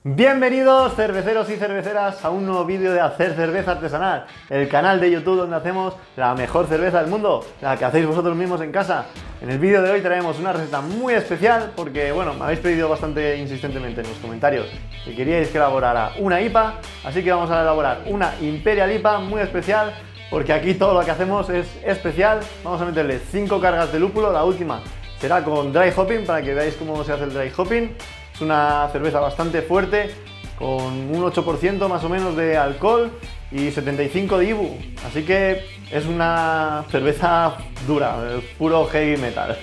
Bienvenidos cerveceros y cerveceras a un nuevo vídeo de Hacer Cerveza Artesanal, el canal de YouTube donde hacemos la mejor cerveza del mundo, la que hacéis vosotros mismos en casa. En el vídeo de hoy traemos una receta muy especial porque, bueno, me habéis pedido bastante insistentemente en los comentarios que queríais que elaborara una IPA, así que vamos a elaborar una Imperial IPA muy especial porque aquí todo lo que hacemos es especial. Vamos a meterle 5 cargas de lúpulo, la última será con dry hopping para que veáis cómo se hace el dry hopping. Es una cerveza bastante fuerte, con un 8% más o menos de alcohol y 75 de IBU, así que es una cerveza dura, puro heavy metal.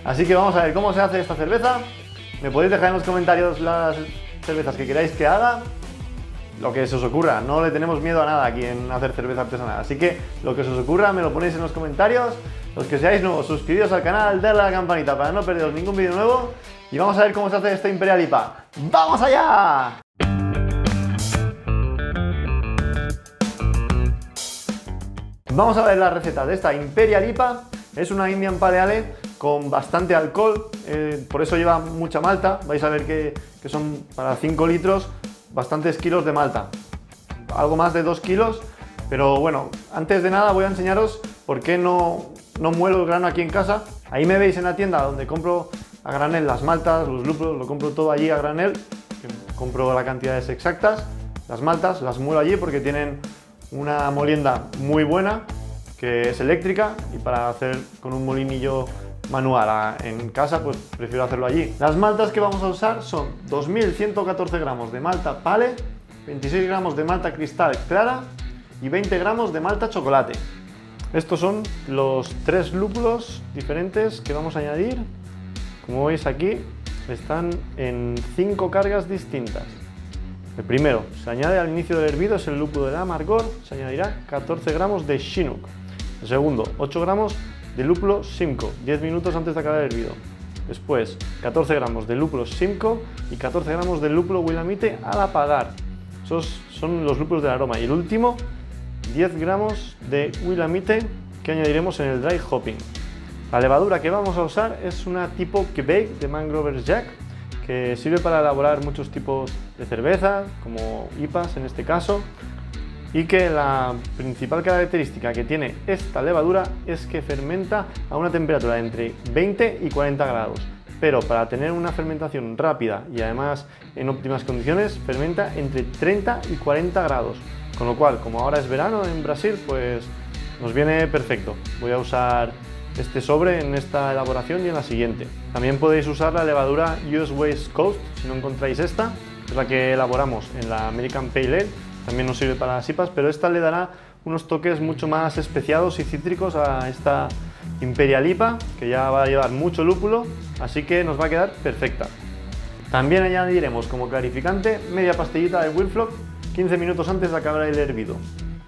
Así que vamos a ver cómo se hace esta cerveza. Me podéis dejar en los comentarios las cervezas que queráis que haga, lo que se os ocurra. No le tenemos miedo a nada aquí en hacer cerveza artesanal, así que lo que se os ocurra me lo ponéis en los comentarios. Los que seáis nuevos, suscribiros al canal, darle a la campanita para no perderos ningún vídeo nuevo. Y vamos a ver cómo se hace esta Imperial IPA. ¡Vamos allá! Vamos a ver la receta de esta Imperial IPA. Es una Indian Pale Ale con bastante alcohol, por eso lleva mucha malta. Vais a ver que son para 5 litros bastantes kilos de malta, algo más de 2 kilos. Pero bueno, antes de nada voy a enseñaros por qué no muelo el grano aquí en casa. Ahí me veis en la tienda donde compro a granel las maltas, los lúpulos, lo compro todo allí a granel, compro las cantidades exactas. Las maltas las muelo allí porque tienen una molienda muy buena, que es eléctrica, y para hacer con un molinillo manual en casa pues prefiero hacerlo allí. Las maltas que vamos a usar son 2114 gramos de malta Pale, 26 gramos de malta cristal clara y 20 gramos de malta chocolate. Estos son los 3 lúpulos diferentes que vamos a añadir. Como veis aquí, están en 5 cargas distintas. El primero se añade al inicio del hervido, es el lúpulo del amargor, se añadirá 14 gramos de Chinook. El segundo, 8 gramos de lúpulo Simcoe, 10 minutos antes de acabar el hervido. Después, 14 gramos de lúpulo Simcoe y 14 gramos de lúpulo Willamette al apagar. Esos son los lúpulos del aroma. Y el último, 10 gramos de Willamette que añadiremos en el dry hopping. La levadura que vamos a usar es una tipo Quebec de Mangrover's Jack, que sirve para elaborar muchos tipos de cerveza, como IPAs en este caso, y que la principal característica que tiene esta levadura es que fermenta a una temperatura de entre 20 y 40 grados, pero para tener una fermentación rápida y además en óptimas condiciones, fermenta entre 30 y 40 grados, con lo cual, como ahora es verano en Brasil, pues nos viene perfecto. Voy a usar este sobre en esta elaboración y en la siguiente. También podéis usar la levadura US West Coast si no encontráis esta, es la que elaboramos en la American Pale Ale, también nos sirve para las IPAs, pero esta le dará unos toques mucho más especiados y cítricos a esta Imperial IPA, que ya va a llevar mucho lúpulo, así que nos va a quedar perfecta. También añadiremos como clarificante media pastillita de Wilflock 15 minutos antes de acabar el hervido.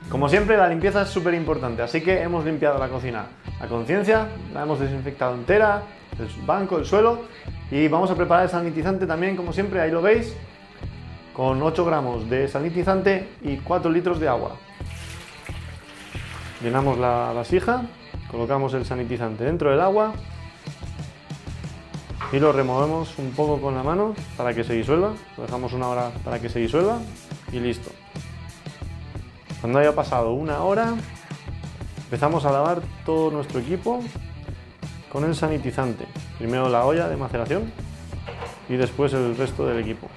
Como siempre, la limpieza es súper importante, así que hemos limpiado la cocina a conciencia, la hemos desinfectado entera, el banco, el suelo, y vamos a preparar el sanitizante también, como siempre, ahí lo veis, con 8 gramos de sanitizante y 4 litros de agua. Llenamos la vasija, colocamos el sanitizante dentro del agua y lo removemos un poco con la mano para que se disuelva, lo dejamos una hora para que se disuelva y listo. Cuando haya pasado una hora, empezamos a lavar todo nuestro equipo con el sanitizante. Primero la olla de maceración y después el resto del equipo.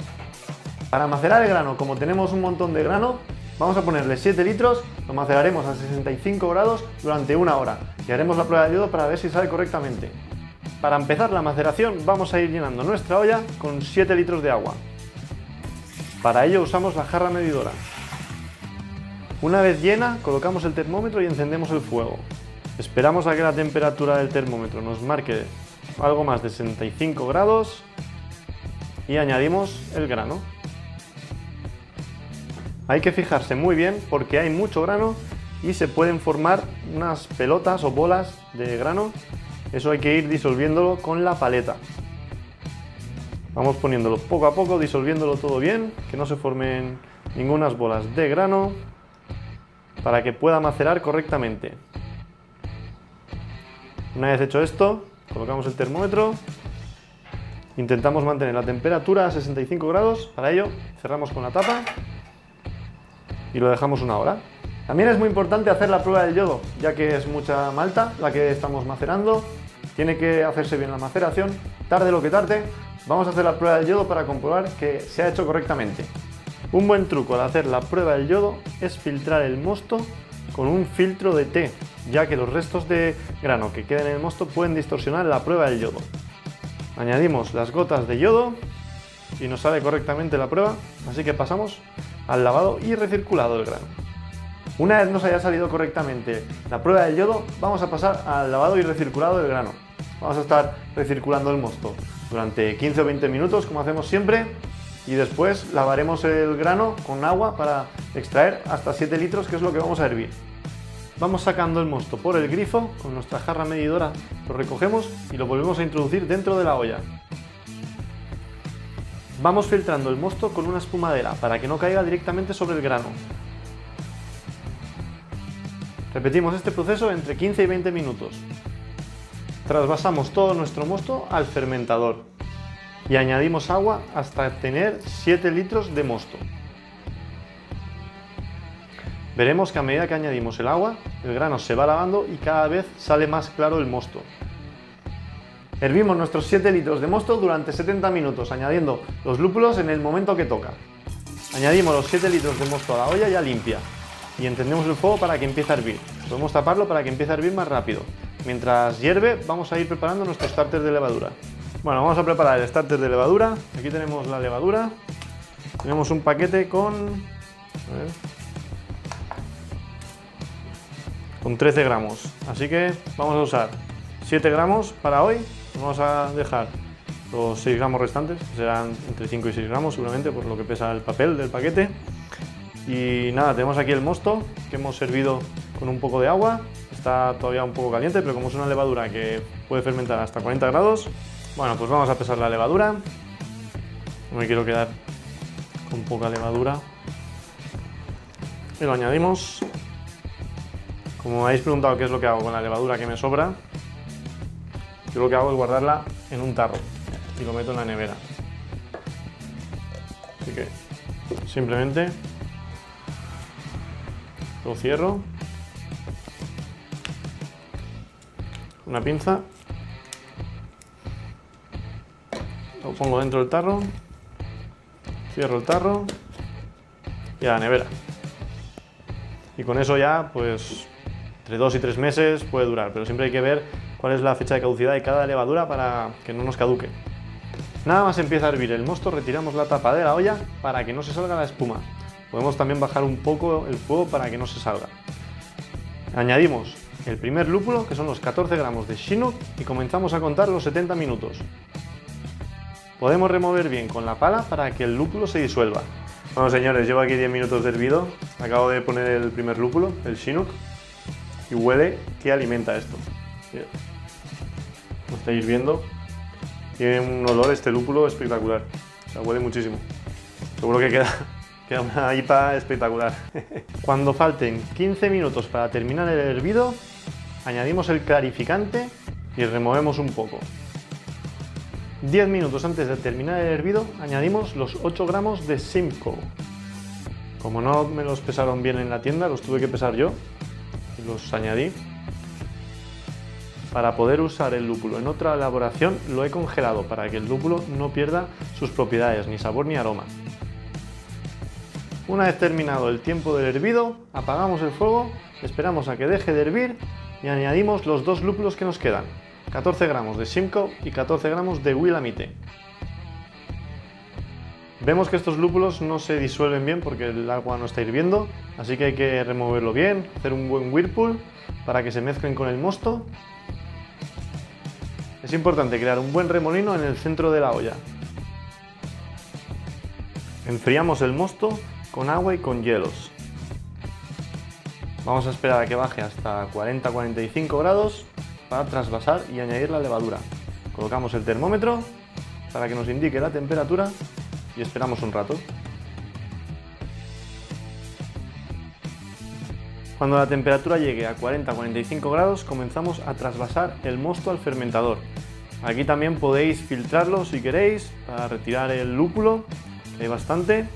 Para macerar el grano, como tenemos un montón de grano, vamos a ponerle 7 litros, lo maceraremos a 65 grados durante una hora y haremos la prueba de yodo para ver si sale correctamente. Para empezar la maceración vamos a ir llenando nuestra olla con 7 litros de agua. Para ello usamos la jarra medidora. Una vez llena, colocamos el termómetro y encendemos el fuego. Esperamos a que la temperatura del termómetro nos marque algo más de 65 grados y añadimos el grano. Hay que fijarse muy bien porque hay mucho grano y se pueden formar unas pelotas o bolas de grano. Eso hay que ir disolviéndolo con la paleta. Vamos poniéndolo poco a poco, disolviéndolo todo bien, que no se formen ningunas bolas de grano, para que pueda macerar correctamente. Una vez hecho esto, colocamos el termómetro Intentamos mantener la temperatura a 65 grados, para ello cerramos con la tapa y lo dejamos una hora. También es muy importante hacer la prueba del yodo, ya que es mucha malta la que estamos macerando, tiene que hacerse bien la maceración, tarde lo que tarde. Vamos a hacer la prueba del yodo para comprobar que se ha hecho correctamente. Un buen truco al hacer la prueba del yodo es filtrar el mosto con un filtro de té, ya que los restos de grano que queden en el mosto pueden distorsionar la prueba del yodo. Añadimos las gotas de yodo y nos sale correctamente la prueba, así que pasamos al lavado y recirculado del grano. Una vez nos haya salido correctamente la prueba del yodo, vamos a pasar al lavado y recirculado del grano. Vamos a estar recirculando el mosto durante 15 o 20 minutos, como hacemos siempre, y después lavaremos el grano con agua para extraer hasta 7 litros, que es lo que vamos a hervir. Vamos sacando el mosto por el grifo, con nuestra jarra medidora lo recogemos y lo volvemos a introducir dentro de la olla. Vamos filtrando el mosto con una espumadera para que no caiga directamente sobre el grano. Repetimos este proceso entre 15 y 20 minutos. Trasvasamos todo nuestro mosto al fermentador y añadimos agua hasta tener 7 litros de mosto. Veremos que a medida que añadimos el agua, el grano se va lavando y cada vez sale más claro el mosto. Hervimos nuestros 7 litros de mosto durante 70 minutos, añadiendo los lúpulos en el momento que toca. Añadimos los 7 litros de mosto a la olla ya limpia y encendemos el fuego para que empiece a hervir. Podemos taparlo para que empiece a hervir más rápido. Mientras hierve, vamos a ir preparando nuestro starter de levadura. Bueno, vamos a preparar el starter de levadura. Aquí tenemos la levadura. Tenemos un paquete con 13 gramos, así que vamos a usar 7 gramos para hoy. Vamos a dejar los 6 gramos restantes, que serán entre 5 y 6 gramos seguramente por lo que pesa el papel del paquete. Y nada, tenemos aquí el mosto que hemos servido con un poco de agua. Está todavía un poco caliente, pero como es una levadura que puede fermentar hasta 40 grados, bueno, pues vamos a pesar la levadura. No me quiero quedar con poca levadura. Y lo añadimos. Como me habéis preguntado qué es lo que hago con la levadura que me sobra, yo lo que hago es guardarla en un tarro y lo meto en la nevera. Así que simplemente lo cierro, una pinza, lo pongo dentro del tarro, cierro el tarro y a la nevera. Y con eso ya, pues, entre 2 y 3 meses puede durar, pero siempre hay que ver cuál es la fecha de caducidad de cada levadura para que no nos caduque. Nada más empieza a hervir el mosto, retiramos la tapa de la olla para que no se salga la espuma. Podemos también bajar un poco el fuego para que no se salga. Añadimos el primer lúpulo, que son los 14 gramos de Chinook, y comenzamos a contar los 70 minutos. Podemos remover bien con la pala para que el lúpulo se disuelva. Bueno, señores, llevo aquí 10 minutos de hervido. Acabo de poner el primer lúpulo, el Chinook, y huele que alimenta esto. Como estáis viendo, tiene un olor este lúpulo espectacular. O sea, huele muchísimo. Seguro que queda una IPA espectacular. Cuando falten 15 minutos para terminar el hervido, añadimos el clarificante y removemos un poco. 10 minutos antes de terminar el hervido, añadimos los 8 gramos de Simcoe. Como no me los pesaron bien en la tienda, los tuve que pesar yo y los añadí. Para poder usar el lúpulo en otra elaboración, lo he congelado para que el lúpulo no pierda sus propiedades, ni sabor ni aroma. Una vez terminado el tiempo del hervido, apagamos el fuego, esperamos a que deje de hervir y añadimos los 2 lúpulos que nos quedan, 14 gramos de Simcoe y 14 gramos de Willamette. Vemos que estos lúpulos no se disuelven bien porque el agua no está hirviendo, así que hay que removerlo bien, hacer un buen whirlpool para que se mezclen con el mosto. Es importante crear un buen remolino en el centro de la olla. Enfriamos el mosto con agua y con hielos. Vamos a esperar a que baje hasta 40-45 grados para trasvasar y añadir la levadura. Colocamos el termómetro para que nos indique la temperatura y esperamos un rato. Cuando la temperatura llegue a 40-45 grados, comenzamos a trasvasar el mosto al fermentador. Aquí también podéis filtrarlo si queréis para retirar el lúpulo, que hay bastante,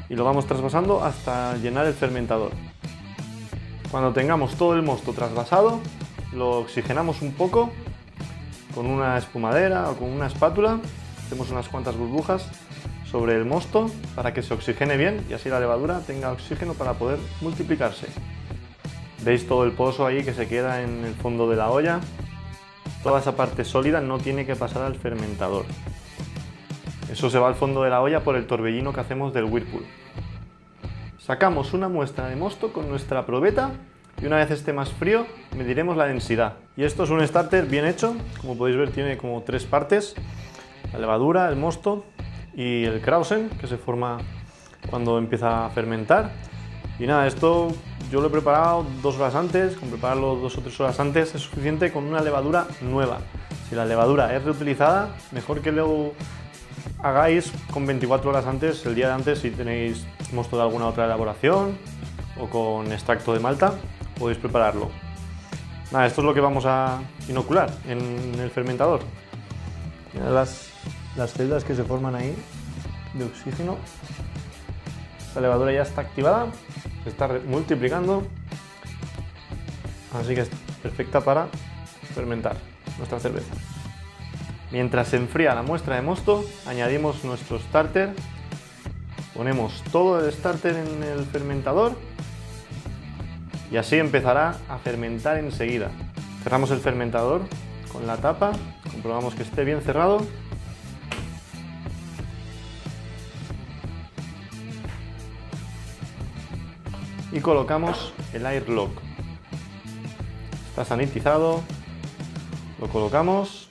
y lo vamos trasvasando hasta llenar el fermentador. Cuando tengamos todo el mosto trasvasado, lo oxigenamos un poco con una espumadera o con una espátula, hacemos unas cuantas burbujas sobre el mosto para que se oxigene bien y así la levadura tenga oxígeno para poder multiplicarse. Veis todo el pozo ahí que se queda en el fondo de la olla. Toda esa parte sólida no tiene que pasar al fermentador. Eso se va al fondo de la olla por el torbellino que hacemos del Whirlpool. Sacamos una muestra de mosto con nuestra probeta y una vez esté más frío mediremos la densidad. Y esto es un starter bien hecho, como podéis ver tiene como 3 partes: la levadura, el mosto y el krausen, que se forma cuando empieza a fermentar. Y nada, esto yo lo he preparado 2 horas antes. Con prepararlo 2 o 3 horas antes es suficiente con una levadura nueva. Si la levadura es reutilizada, mejor que lo hagáis con 24 horas antes, el día de antes, si tenéis mosto de alguna otra elaboración o con extracto de malta, podéis prepararlo. Nada, esto es lo que vamos a inocular en el fermentador. Mirad las celdas que se forman ahí de oxígeno. La levadura ya está activada, se está multiplicando, así que es perfecta para fermentar nuestra cerveza. Mientras se enfría la muestra de mosto, añadimos nuestro starter, ponemos todo el starter en el fermentador y así empezará a fermentar enseguida. Cerramos el fermentador con la tapa, comprobamos que esté bien cerrado. Y colocamos el airlock. Está sanitizado, lo colocamos,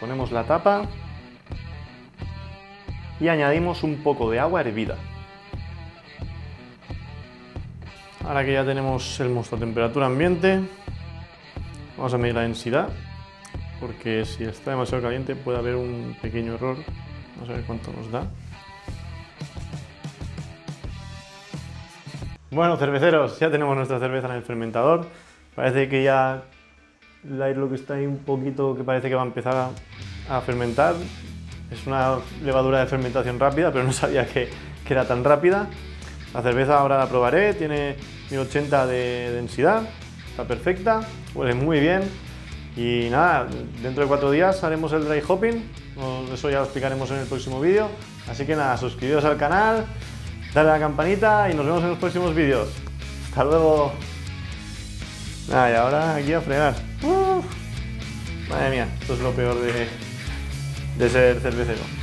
ponemos la tapa y añadimos un poco de agua hervida. Ahora que ya tenemos el mosto a temperatura ambiente, vamos a medir la densidad, porque si está demasiado caliente puede haber un pequeño error. Vamos a ver cuánto nos da. Bueno, cerveceros, ya tenemos nuestra cerveza en el fermentador. Parece que ya el airlock está ahí un poquito, que parece que va a empezar a fermentar. Es una levadura de fermentación rápida, pero no sabía que era tan rápida. La cerveza ahora la probaré, tiene 1080 de densidad, está perfecta, huele muy bien. Y nada, dentro de 4 días haremos el dry hopping, eso ya lo explicaremos en el próximo vídeo. Así que nada, suscribiros al canal, dale a la campanita y nos vemos en los próximos vídeos. ¡Hasta luego! Nada, y ahora aquí a fregar. Madre mía, esto es lo peor de ser cervecero.